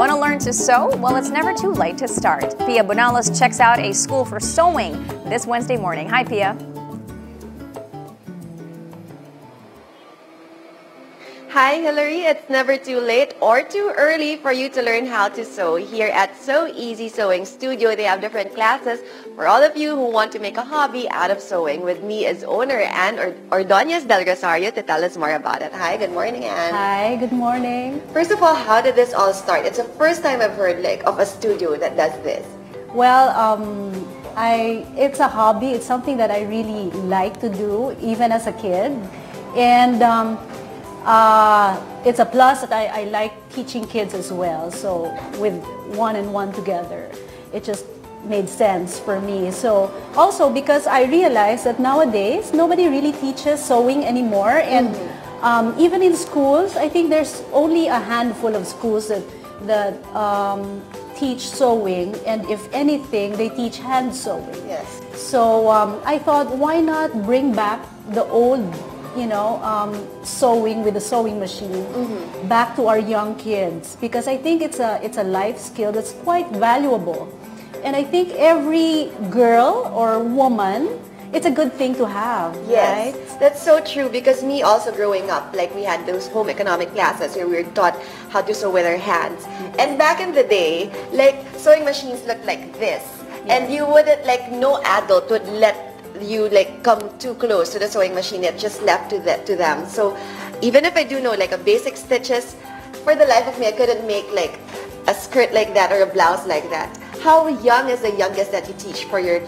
Want to learn to sew? Well, it's never too late to start. Pia Bonalos checks out a school for sewing this Wednesday morning. Hi, Pia. Hi, Hillary. It's never too late or too early for you to learn how to sew. Here at So Easy Sewing Studio, they have different classes for all of you who want to make a hobby out of sewing. With me as owner Anne Ordonez Del Rosario to tell us more about it. Hi, good morning, Anne. Hi, good morning. First of all, how did this all start? It's the first time I've heard of a studio that does this. Well, it's a hobby. It's something that I really like to do, even as a kid. And it's a plus that I like teaching kids as well. So with one and one together, it just made sense for me. So also because I realized that nowadays nobody really teaches sewing anymore, and even in schools, I think there's only a handful of schools that teach sewing, and if anything, they teach hand sewing. Yes. So I thought, why not bring back the old, sewing with a sewing machine back to our young kids, because I think it's a life skill that's quite valuable, and I think every girl or woman, it's a good thing to have. Yes, right? That's so true, because me also growing up, like we had those home economic classes where we were taught how to sew with our hands. And back in the day, like sewing machines looked like this. Yes. And you wouldn't, no adult would let you come too close to the sewing machine. It just left to them. So even if I do know a basic stitches, for the life of me I couldn't make a skirt like that or a blouse like that. How young is the youngest that you teach for your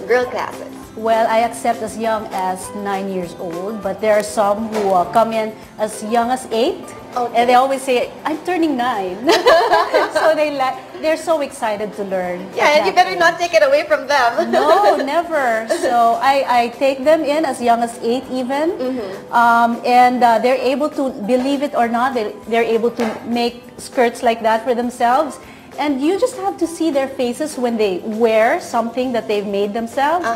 girl classes? Well, I accept as young as 9 years old, but there are some who come in as young as 8. Okay. And they always say, I'm turning 9. So they're so excited to learn. Yeah, and you better not take it away from them. No, never. So I take them in as young as 8 even. And they're able to, believe it or not, they're able to make skirts like that for themselves. And you just have to see their faces when they wear something that they've made themselves.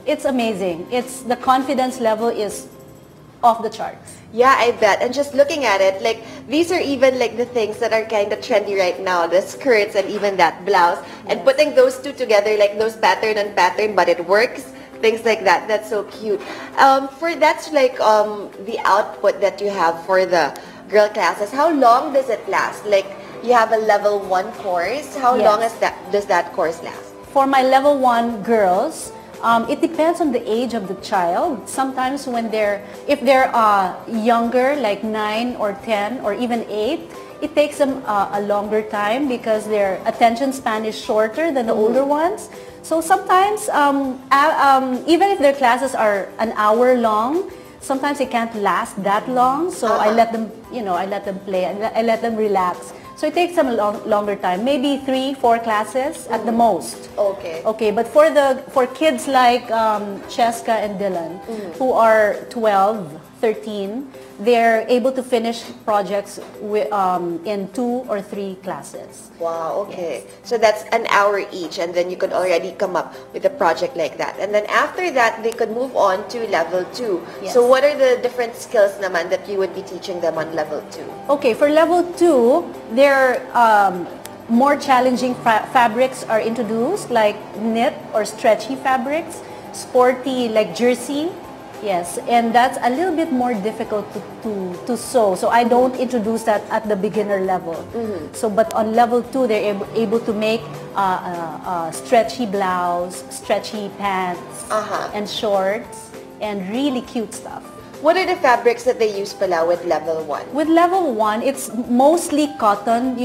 It's amazing. The confidence level is off the charts. Yeah, I bet. And just looking at it, these are even the things that are kind of trendy right now, the skirts and even that blouse. And putting those two together, those pattern and pattern, but it works, things like that. That's so cute. That's the output that you have for the girl classes. How long does it last? You have a level 1 course. How long does that course last? For my level 1 girls, it depends on the age of the child. Sometimes if they're younger, like 9 or 10 or even 8, it takes them a longer time because their attention span is shorter than the older ones. So sometimes, even if their classes are an hour long, sometimes it can't last that long. So I let them, I let them play and I let them relax. So it takes them a longer time, maybe 3-4 classes at the most. Okay. Okay, but for kids like Cheska and Dylan, who are 12, 13, they're able to finish projects in 2 or 3 classes. Wow, okay. Yes. So that's an hour each, and then you could already come up with a project like that. And then after that, they could move on to level 2. Yes. So what are the different skills naman that you would be teaching them on level 2? Okay, for level 2, there more challenging fabrics are introduced, like knit or stretchy fabrics, sporty like jersey. Yes, and that's a little bit more difficult to sew. So I don't introduce that at the beginner level. So, but on level 2, they're able to make a stretchy blouse, stretchy pants, and shorts, and really cute stuff. What are the fabrics that they use pala with level 1? With level 1, it's mostly cotton,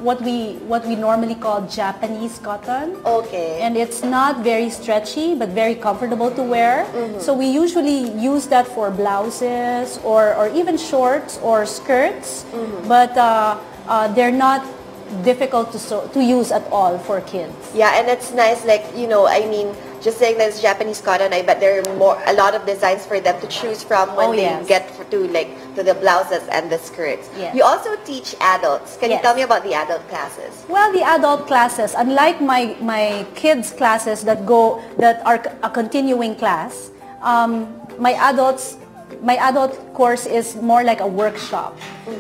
what we normally call Japanese cotton. Okay. And it's not very stretchy but very comfortable to wear. So we usually use that for blouses or even shorts or skirts. But they're not difficult to use at all for kids. Yeah, and it's nice, just saying that it's Japanese cotton, I bet there are a lot of designs for them to choose from when they get to the blouses and the skirts. Yes. You also teach adults. Can you tell me about the adult classes? Well, the adult classes, unlike my kids classes that are a continuing class, my adults my adult course is more like a workshop.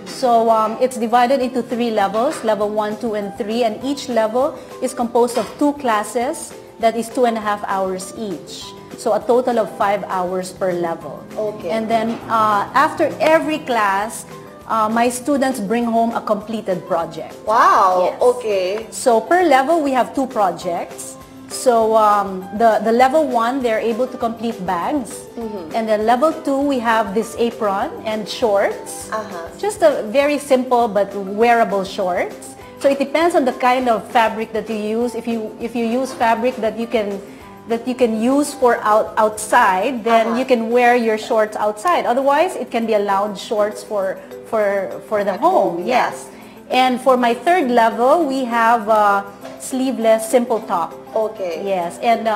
So it's divided into 3 levels, level 1, 2, and 3, and each level is composed of 2 classes that is 2.5 hours each. So a total of 5 hours per level. Okay. And then after every class, my students bring home a completed project. Wow, Yes. okay. So per level, we have 2 projects. So the level 1, they're able to complete bags. And then level 2, we have this apron and shorts. Just a very simple but wearable shorts. So it depends on the kind of fabric that you use. If you use fabric that you can use for outside, then you can wear your shorts outside. Otherwise, it can be allowed shorts for the home. Yes. And for my 3rd level, we have sleeveless simple top. Okay. Yes, and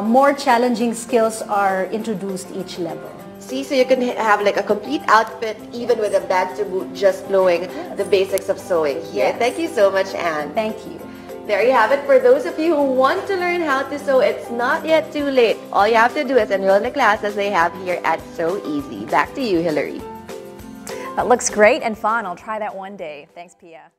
more challenging skills are introduced each level. See, so you can have like a complete outfit even with a bag to boot, just knowing the basics of sewing here. Yes. Thank you so much, Anne. Thank you. There you have it. For those of you who want to learn how to sew, it's not yet too late. All you have to do is enroll in the classes they have here at So Easy. Back to you, Hillary. That looks great and fun. I'll try that one day. Thanks, Pia.